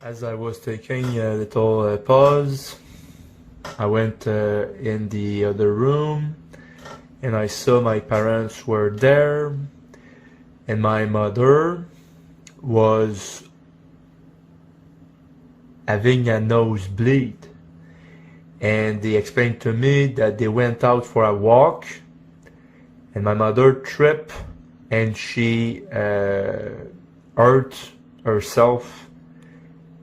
As I was taking a little pause, I went in the other room and I saw my parents were there and my mother was having a nosebleed. And they explained to me that they went out for a walk and my mother tripped and she hurt herself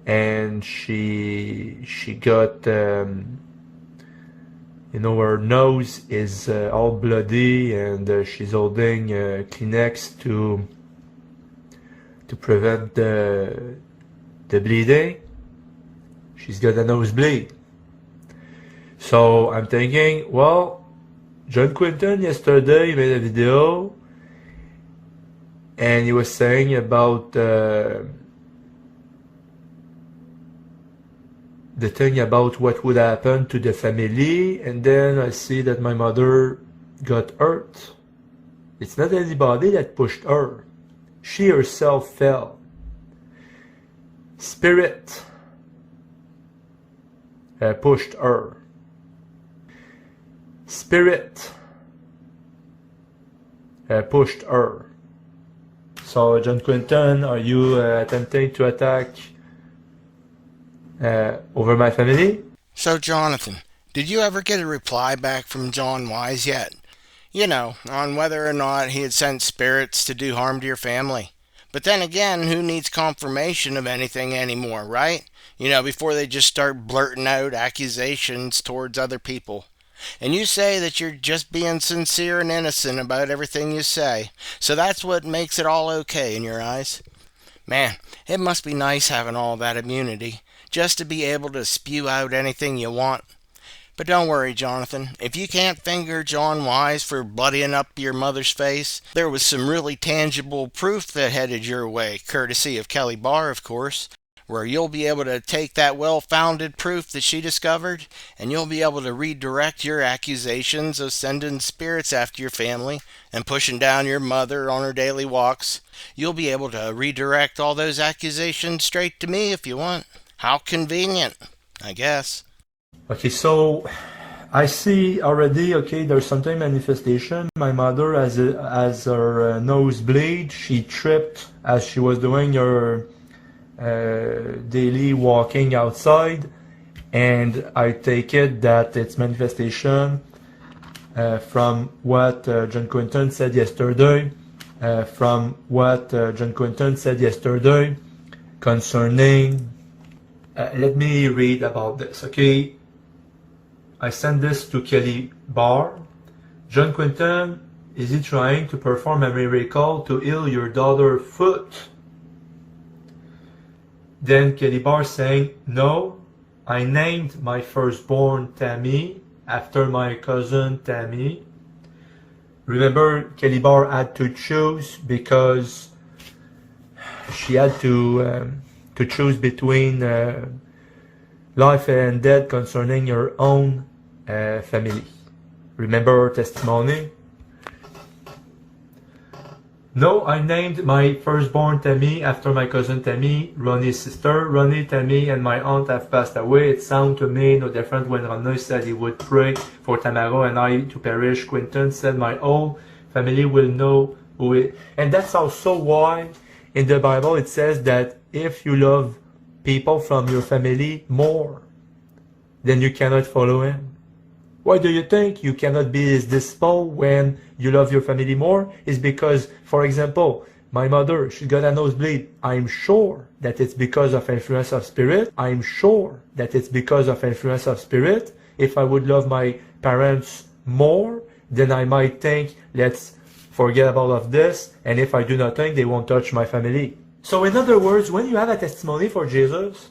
and she got her nose is all bloody and she's holding Kleenex to prevent the bleeding. She's got a nosebleed. So I'm thinking, well, John Quinton yesterday made a video and he was saying about the thing about what would happen to the family, and then I see that my mother got hurt. It's not anybody that pushed her. She herself fell. Spirit pushed her. Spirit pushed her. So, John Quinton, are you attempting to attack over my family? So, Jonathan, did you ever get a reply back from John Wise yet? You know, on whether or not he had sent spirits to do harm to your family. But then again, who needs confirmation of anything anymore, right? Before they just start blurting out accusations towards other people. And you say that you're just being sincere and innocent about everything you say. So that's what makes it all okay in your eyes. Man, it must be nice having all that immunity, just to be able to spew out anything you want. But don't worry, Jonathan. If you can't finger John Wise for bloodying up your mother's face, there was some really tangible proof that headed your way, courtesy of Kelly Barr, of course, where you'll be able to take that well-founded proof that she discovered, and you'll be able to redirect your accusations of sending spirits after your family and pushing down your mother on her daily walks. You'll be able to redirect all those accusations straight to me if you want. How convenient, I guess. Okay, so I see already, okay, there's something manifestation. My mother has her nosebleed. She tripped as she was doing her daily walking outside, and I take it that it's manifestation from what John Quinton said yesterday, concerning. Let me read about this, okay? I sent this to Kelly Barr. John Quinton, is he trying to perform a miracle to heal your daughter's foot? Then Kelly Barr saying, no, I named my firstborn Tammy after my cousin Tammy. Remember, Kelly Barr had to choose because she had to choose between life and death concerning her own family. Remember her testimony? No, I named my firstborn Tammy after my cousin Tammy, Ronnie's sister. Ronnie, Tammy, and my aunt have passed away. It sounded to me no different when Ronnie said he would pray for Tamara and I to perish. Quinton said my whole family will know who it. And that's also why in the Bible it says that if you love people from your family more, then you cannot follow him. Why do you think you cannot be his disciple when you love your family more? Is because, for example, my mother, she got a nosebleed. I'm sure that it's because of influence of spirit. I'm sure that it's because of influence of spirit. If I would love my parents more, then I might think, let's forget about all of this. And if I do not think, they won't touch my family. So in other words, when you have a testimony for Jesus,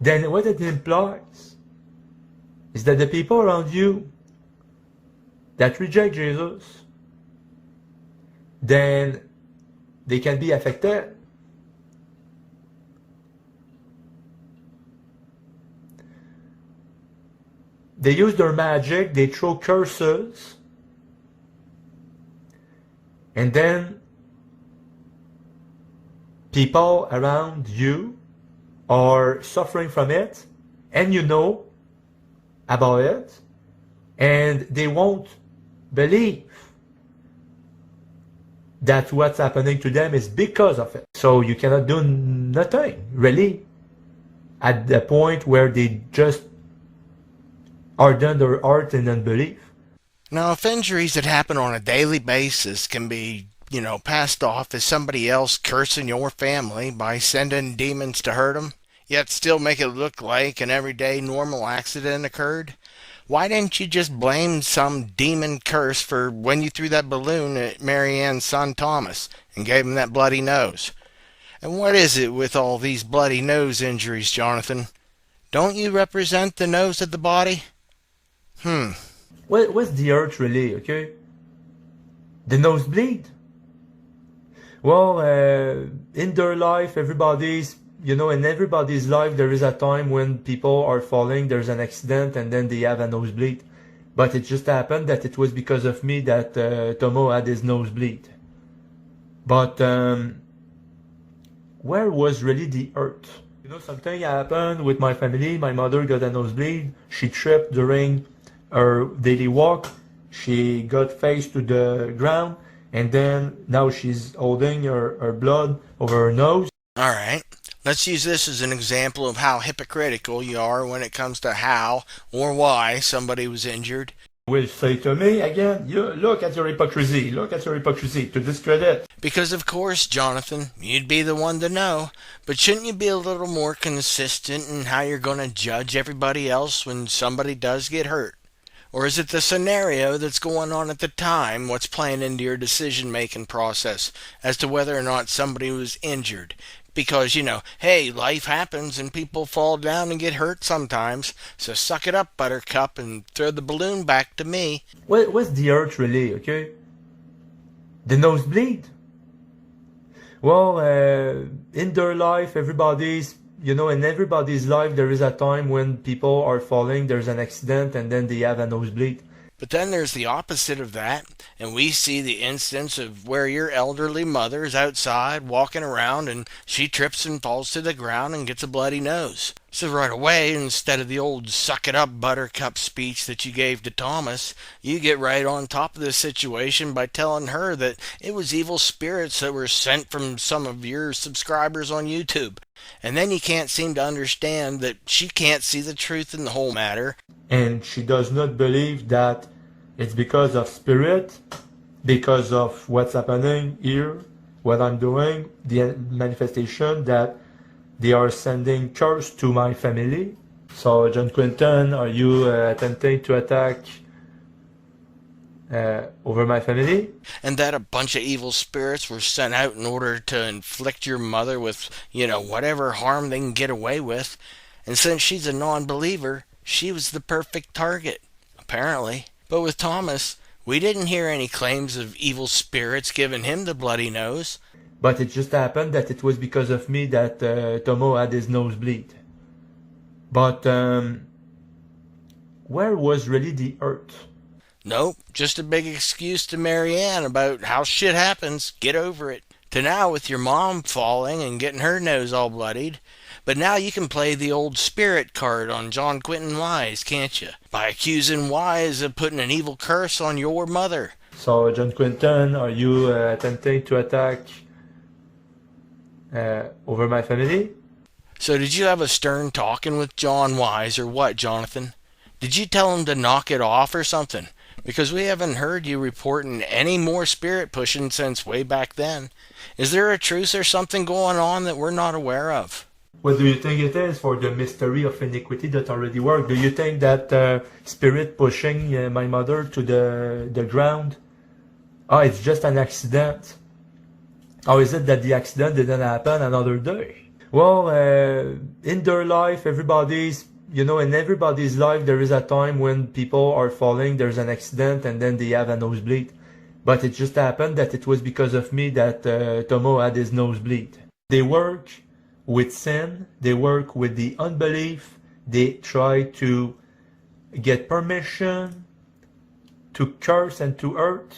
then what it implies is that the people around you that reject Jesus, then they can be affected. They use their magic, they throw curses, and then people around you are suffering from it, and you know about it, and they won't believe that what's happening to them is because of it. So you cannot do nothing, really, at the point where they just harden their heart in unbelief. Now, if injuries that happen on a daily basis can be, passed off as somebody else cursing your family by sending demons to hurt them, yet still make it look like an everyday normal accident occurred, why didn't you just blame some demon curse for when you threw that balloon at Marianne's son Thomas and gave him that bloody nose? And what is it with all these bloody nose injuries, Jonathan? Don't you represent the nose of the body? What's the hurt really, okay? The nosebleed. Well, in their life, everybody's, in everybody's life, there is a time when people are falling, there's an accident, and then they have a nosebleed. But it just happened that it was because of me that Tomo had his nosebleed. But where was really the hurt? Something happened with my family. My mother got a nosebleed. She tripped during her daily walk. She got face to the ground, and then now she's holding her blood over her nose. All right. Let's use this as an example of how hypocritical you are when it comes to how or why somebody was injured. Will say to me again, look at your hypocrisy, to discredit. Because of course, Jonathan, you'd be the one to know, but shouldn't you be a little more consistent in how you're going to judge everybody else when somebody does get hurt? Or is it the scenario that's going on at the time what's playing into your decision-making process as to whether or not somebody was injured? Because, hey, life happens and people fall down and get hurt sometimes, so suck it up, Buttercup, and throw the balloon back to me. What's the hurt really, okay? The nosebleed. Well, in their life, everybody's, in everybody's life, there is a time when people are falling, there's an accident, and then they have a nosebleed. But then there's the opposite of that, and we see the instance of where your elderly mother is outside walking around and she trips and falls to the ground and gets a bloody nose. So right away, instead of the old suck it up Buttercup speech that you gave to Thomas, you get right on top of the situation by telling her that it was evil spirits that were sent from some of your subscribers on YouTube. And then you can't seem to understand that she can't see the truth in the whole matter. And she does not believe that it's because of spirit, because of what's happening here, what I'm doing, the manifestation, that they are sending curse to my family. So, John Quinton, are you attempting to attack over my family? And that a bunch of evil spirits were sent out in order to inflict your mother with, whatever harm they can get away with. And since she's a non-believer, she was the perfect target, apparently. But with Thomas, we didn't hear any claims of evil spirits giving him the bloody nose. But it just happened that it was because of me that Tomo had his nosebleed. But where was really the hurt? Nope, just a big excuse to Marianne about how shit happens, get over it. To now with your mom falling and getting her nose all bloodied. But now you can play the old spirit card on John Quinton Wise, can't you? By accusing Wise of putting an evil curse on your mother. So, John Quinton, are you attempting to attack over my family? So did you have a stern talking with John Wise or what, Jonathan? Did you tell him to knock it off or something? Because we haven't heard you reporting any more spirit pushing since way back then. Is there a truce or something going on that we're not aware of? What do you think it is for the mystery of iniquity that already worked? Do you think that spirit pushing my mother to the ground? Oh, it's just an accident. Or is it that the accident didn't happen another day? Well, in their life, everybody's, in everybody's life, there is a time when people are falling, there's an accident, and then they have a nosebleed. But it just happened that it was because of me that Tomo had his nosebleed. They work with sin, they work with the unbelief, they try to get permission to curse and to hurt.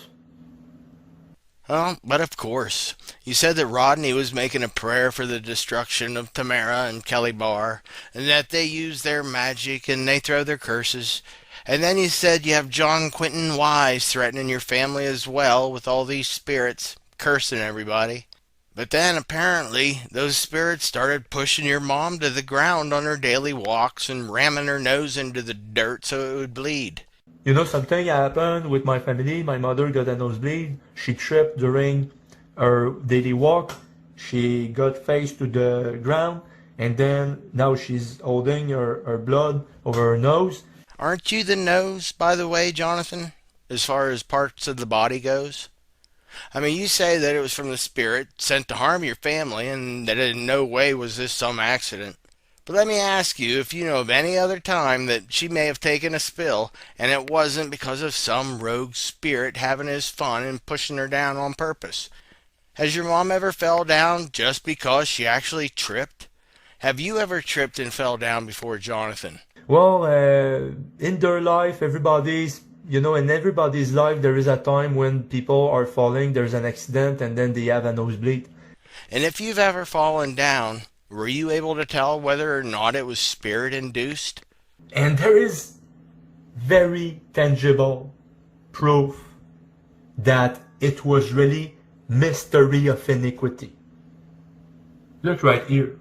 But of course, you said that Rodney was making a prayer for the destruction of Tamara and Kelly Barr, and that they use their magic and they throw their curses. And then you said you have John Quinton Wise threatening your family as well with all these spirits, cursing everybody. But then apparently those spirits started pushing your mom to the ground on her daily walks and ramming her nose into the dirt so it would bleed. You know, something happened with my family. My mother got a nosebleed. She tripped during her daily walk. She got face to the ground, and then now she's holding her blood over her nose. Aren't you the nose, by the way, Jonathan, as far as parts of the body goes? I mean, you say that it was from the spirit sent to harm your family and that in no way was this some accident. But let me ask you if you know of any other time that she may have taken a spill and it wasn't because of some rogue spirit having his fun and pushing her down on purpose. Has your mom ever fell down just because she actually tripped? Have you ever tripped and fell down before, Jonathan? Well, in their life, in everybody's life, there is a time when people are falling, there's an accident, and then they have a nosebleed. And if you've ever fallen down, were you able to tell whether or not it was spirit induced? And there is very tangible proof that it was really mystery of iniquity. Look right here.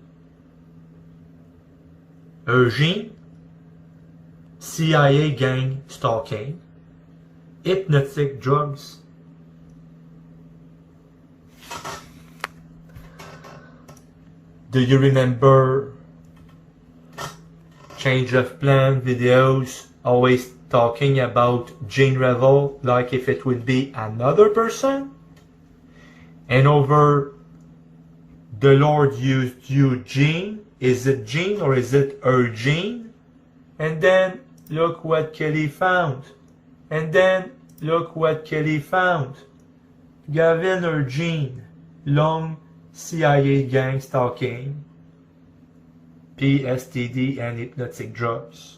Eugene, CIA gang stalking, hypnotic drugs. Do you remember change of plan videos always talking about Gene Revel like if it would be another person? And over the Lord used Eugene. Is it Gene or is it Eugene? And then look what Kelly found. And then look what Kelly found. Gavin Eugene, long CIA gang stalking, PSTD and hypnotic drugs.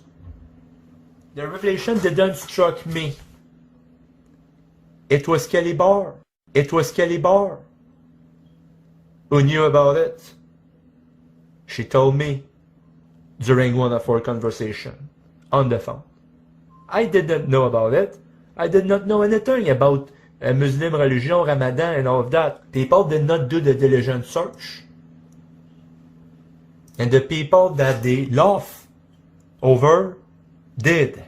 The revelation didn't struck me. It was Kelly Barr. It was Kelly Barr who knew about it. She told me during one of our conversations on the phone. I didn't know about it. I did not know anything about Muslim religion, Ramadan, and all of that. People did not do the diligent search. And the people that they laugh over did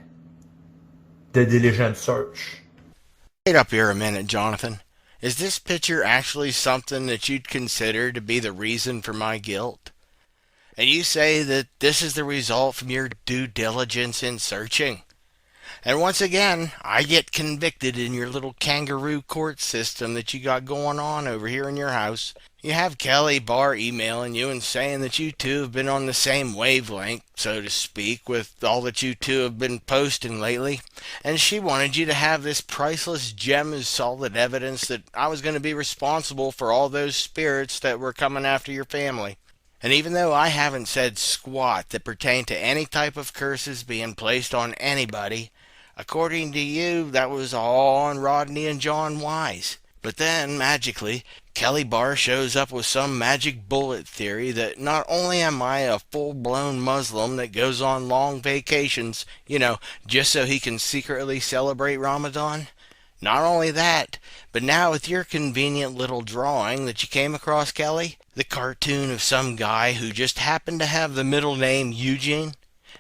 the diligent search. Wait up here a minute, Jonathan. Is this picture actually something that you'd consider to be the reason for my guilt? And you say that this is the result from your due diligence in searching? And once again, I get convicted in your little kangaroo court system that you got going on over here in your house. You have Kelly Barr emailing you and saying that you two have been on the same wavelength, so to speak, with all that you two have been posting lately. And she wanted you to have this priceless gem as solid evidence that I was going to be responsible for all those spirits that were coming after your family. And even though I haven't said squat that pertain to any type of curses being placed on anybody, according to you, that was all on Rodney and John Wise. But then, magically, Kelly Barr shows up with some magic bullet theory that not only am I a full-blown Muslim that goes on long vacations, just so he can secretly celebrate Ramadan. Not only that, but now with your convenient little drawing that you came across, Kelly, the cartoon of some guy who just happened to have the middle name Eugene,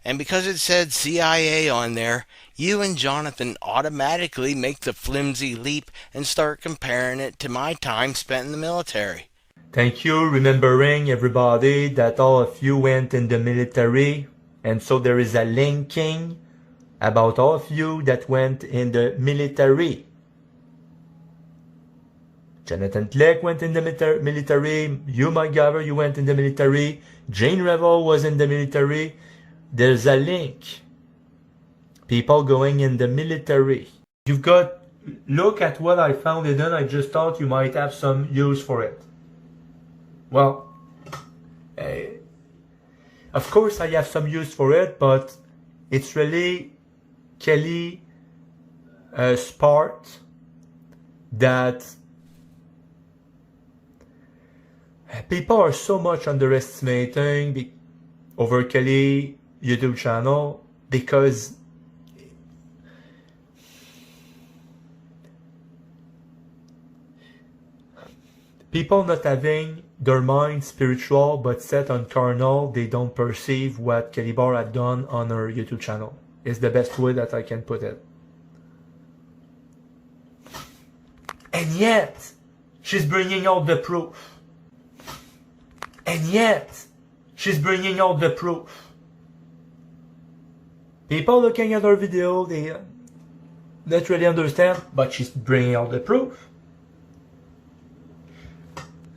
and because it said CIA on there, you and Jonathan automatically make the flimsy leap and start comparing it to my time spent in the military. Thank you, remembering everybody that all of you went in the military, and so there is a linking about all of you that went in the military. Jonathan Clegg went in the military, you, Mike Gaver, you went in the military, Jane Revel was in the military. There's a link. People going in the military. Look at what I found, Eden. I just thought you might have some use for it. Well, of course I have some use for it, but it's really Kelly Spart that People are so much underestimating over Kelly YouTube channel because people not having their mind spiritual but set on carnal, they don't perceive what Kelly Bar had done on her YouTube channel. Is the best way that I can put it. And yet, she's bringing out the proof. And yet, she's bringing out the proof. People looking at her video, they don't really understand, but she's bringing out the proof.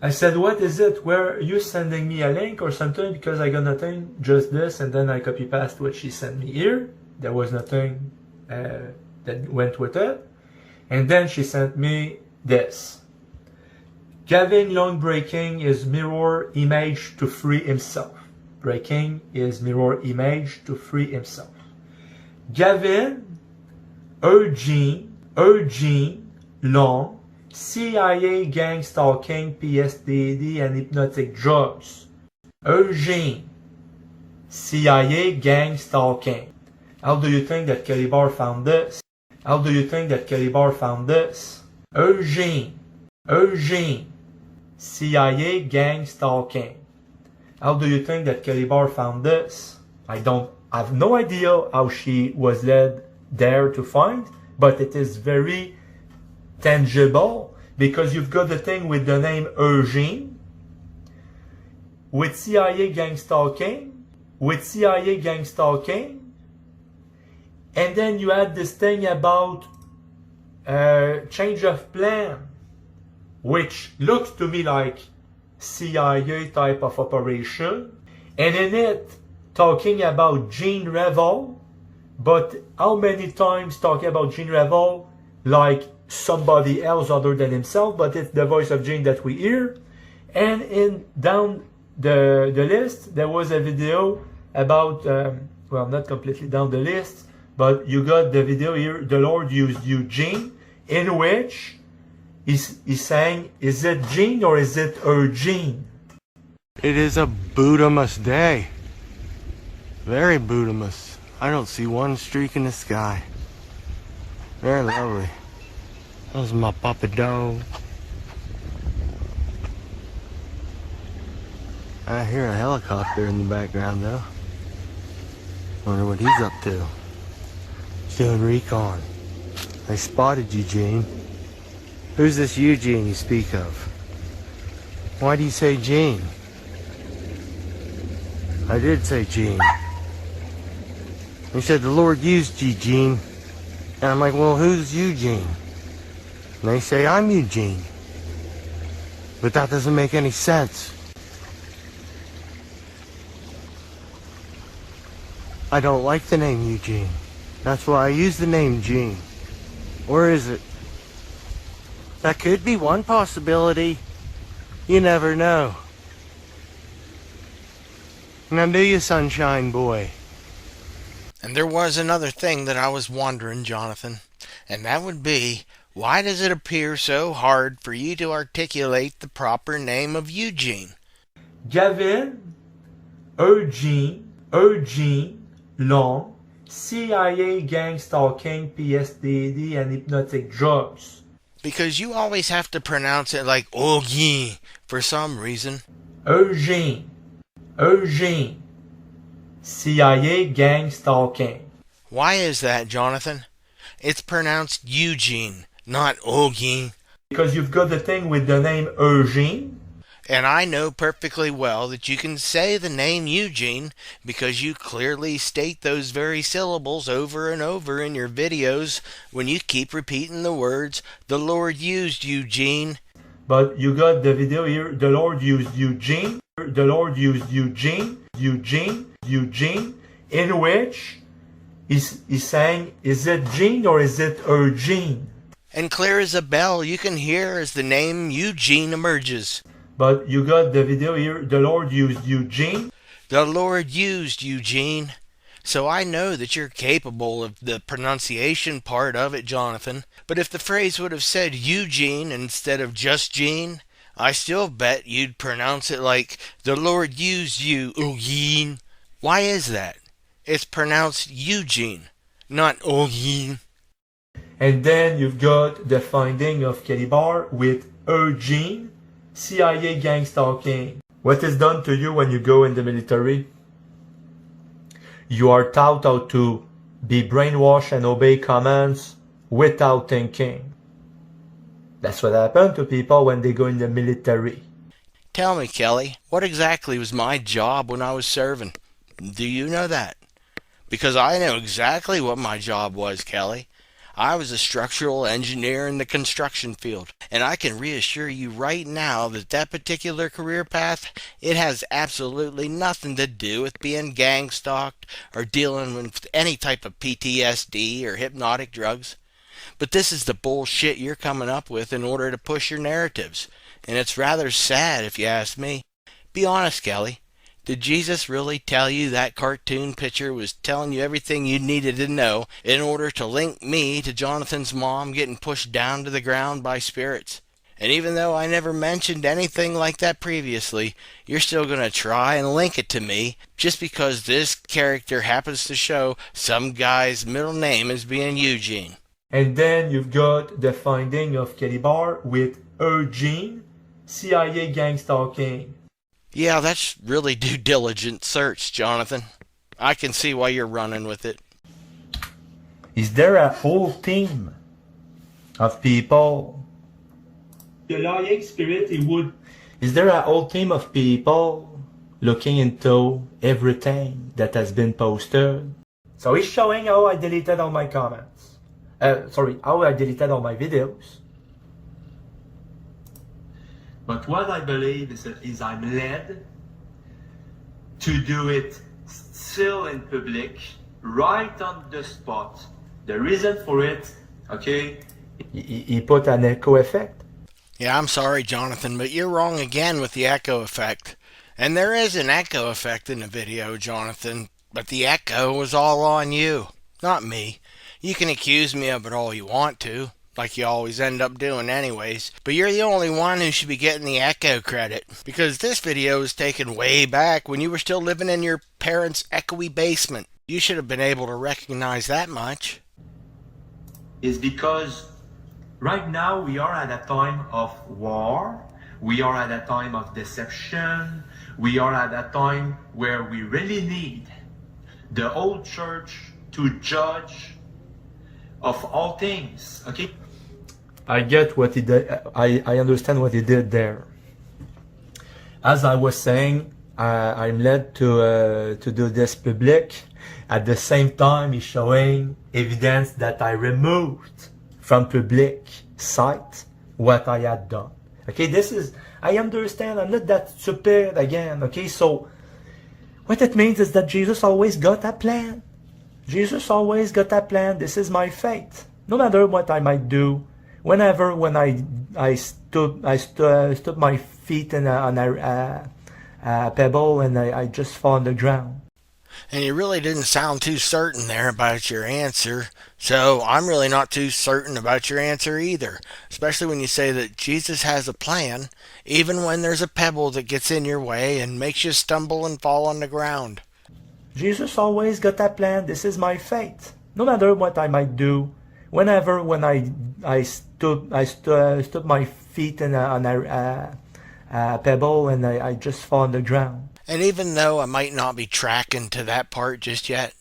I said, what is it? Where are you sending me a link or something? Because I got nothing, just this, and then I copy paste what she sent me here. There was nothing that went with it. And then she sent me this. Gavin Young breaking his mirror image to free himself. Breaking his mirror image to free himself. Gavin urging Long, CIA gang stalking, PSDD and hypnotic drugs. Urging CIA gang stalking. How do you think that Kelly Bar found this? How do you think that Kelly Bar found this? Urging CIA gang stalking. How do you think that Kelly Bar found this? I have no idea how she was led there to find, but it is very tangible because you've got the thing with the name Urging, with CIA gang stalking, and then you had this thing about change of plan, which looks to me like CIA type of operation, and in it talking about Gene Revel, but how many times talking about Gene Revel like somebody else other than himself, but it's the voice of Gene that we hear. And in down the list, there was a video about, well, not completely down the list, but you got the video here, The Lord Used Eugene, in which he's saying, is it Gene or is it Eugene? It is a Buddhamus day. Very Buddhamus. I don't see one streak in the sky. Very lovely. That was my puppy dog. I hear a helicopter in the background though. Wonder what he's up to. He's doing recon. They spotted Eugene. Who's this Eugene you speak of? Why do you say Gene? I did say Gene. He said the Lord used Eugene. And I'm like, well, who's Eugene? And they say, I'm Eugene. But that doesn't make any sense. I don't like the name Eugene. That's why I use the name Gene. Or is it? That could be one possibility. You never know. Now do you, sunshine boy? And there was another thing that I was wondering, Jonathan, and that would be, why does it appear so hard for you to articulate the proper name of Eugene? Gavin Eugene Long, CIA gang stalking, PSDD and hypnotic drugs. Because you always have to pronounce it like Eugene for some reason. Eugene, CIA gang stalking. Why is that, Jonathan? It's pronounced Eugene, not Eugene. Because you've got the thing with the name Eugene. And I know perfectly well that you can say the name Eugene because you clearly state those very syllables over and over in your videos when you keep repeating the words, the Lord used Eugene. But you got the video here, the Lord used Eugene, the Lord used Eugene, in which he's saying, is it Gene or is it Eugene? And clear as a bell, you can hear as the name Eugene emerges. But you got the video here, the Lord used Eugene. The Lord used Eugene. So I know that you're capable of the pronunciation part of it, Jonathan. But if the phrase would have said Eugene instead of just Gene, I still bet you'd pronounce it like the Lord used you, Eugene. Why is that? It's pronounced Eugene, not Eugene. And then you've got the finding of Kelly Barr with Eugene, CIA gang stalking. What is done to you when you go in the military? You are taught how to be brainwashed and obey commands without thinking. That's what happened to people when they go in the military. Tell me, Kelly, what exactly was my job when I was serving? Do you know that? Because I know exactly what my job was, Kelly. I was a structural engineer in the construction field, and I can reassure you right now that that particular career path, it has absolutely nothing to do with being gang stalked or dealing with any type of PTSD or hypnotic drugs. But this is the bullshit you're coming up with in order to push your narratives, and it's rather sad if you ask me. Be honest, Kelly. Did Jesus really tell you that cartoon picture was telling you everything you needed to know in order to link me to Jonathan's mom getting pushed down to the ground by spirits? And even though I never mentioned anything like that previously, you're still going to try and link it to me just because this character happens to show some guy's middle name as being Eugene. And then you've got the finding of Kelly Barr with Eugene, CIA gang stalking. Yeah, that's really due diligent search, Jonathan. I can see why you're running with it. Is there a whole team of people? The lying spirit, he would. Is there a whole team of people looking into everything that has been posted? So he's showing how I deleted all my comments. How I deleted all my videos. But what I believe is I'm led to do it still in public, right on the spot. The reason for it, okay, he put an echo effect. Yeah, I'm sorry, Jonathan, but you're wrong again with the echo effect. And there is an echo effect in the video, Jonathan, but the echo was all on you, not me. You can accuse me of it all you want to, like you always end up doing anyways, but you're the only one who should be getting the echo credit, because this video was taken way back when you were still living in your parents' echoey basement. You should have been able to recognize that much. Is because right now we are at a time of war, we are at a time of deception, we are at a time where we really need the old church to judge of all things, okay? I get what he did. I understand what he did there. As I was saying, I'm led to do this public. At the same time, he's showing evidence that I removed from public site what I had done. Okay, this is, I understand, I'm not that stupid again. Okay, so what it means is that Jesus always got a plan. Jesus always got a plan. This is my fate. No matter what I might do, when I stood my feet on a pebble and I just fall on the ground. And you really didn't sound too certain there about your answer, so I'm really not too certain about your answer either, especially when you say that Jesus has a plan, even when there's a pebble that gets in your way and makes you stumble and fall on the ground. Jesus always got a plan. This is my fate. No matter what I might do, when I stood my feet on a pebble and I just fall on the ground. And even though I might not be tracking to that part just yet,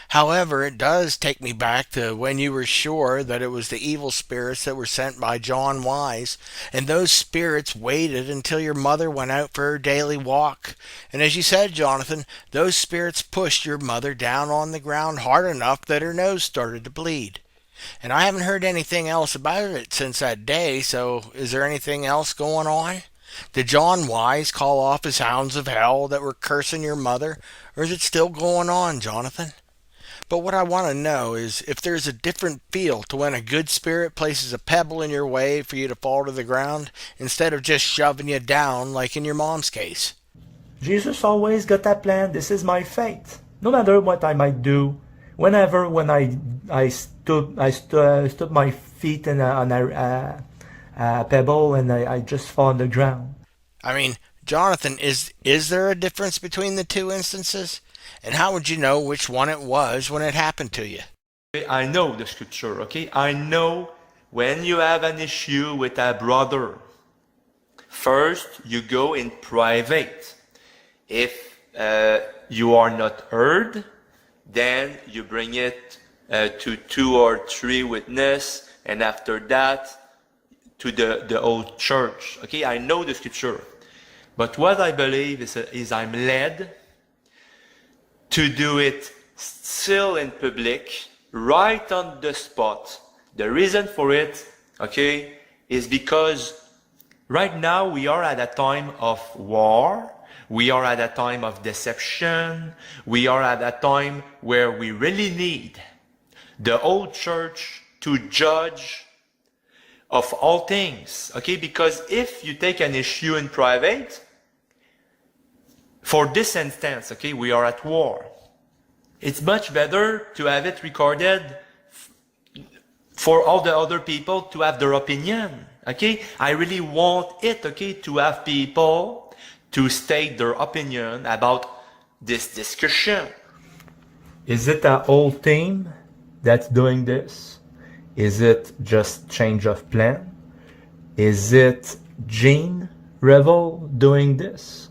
however, it does take me back to when you were sure that it was the evil spirits that were sent by John Wise, and those spirits waited until your mother went out for her daily walk. And as you said, Jonathan, those spirits pushed your mother down on the ground hard enough that her nose started to bleed. And I haven't heard anything else about it since that day, so is there anything else going on? Did John Wise call off his hounds of hell that were cursing your mother, or is it still going on, Jonathan? But what I want to know is if there's a different feel to when a good spirit places a pebble in your way for you to fall to the ground, instead of just shoving you down like in your mom's case. Jesus always got a plan. This is my fate. No matter what I might do, when I stood my feet on a pebble and I just fall on the ground. I mean, Jonathan, is there a difference between the two instances? And how would you know which one it was when it happened to you? I know the scripture, okay? I know when you have an issue with a brother, first you go in private. If you are not heard, then you bring it to 2 or 3 witnesses, and after that to the whole church. Okay, I know the scripture, but what I believe is I'm led to do it still in public, right on the spot. The reason for it, okay, is because right now we are at a time of war. We are at a time of deception. We are at a time where we really need the whole church to judge of all things, okay? Because if you take an issue in private, for this instance, okay, we are at war. It's much better to have it recorded for all the other people to have their opinion, okay? I really want it, okay, to have people to state their opinion about this discussion. Is it a whole team that's doing this? Is it just change of plan? Is it Gene Revel doing this?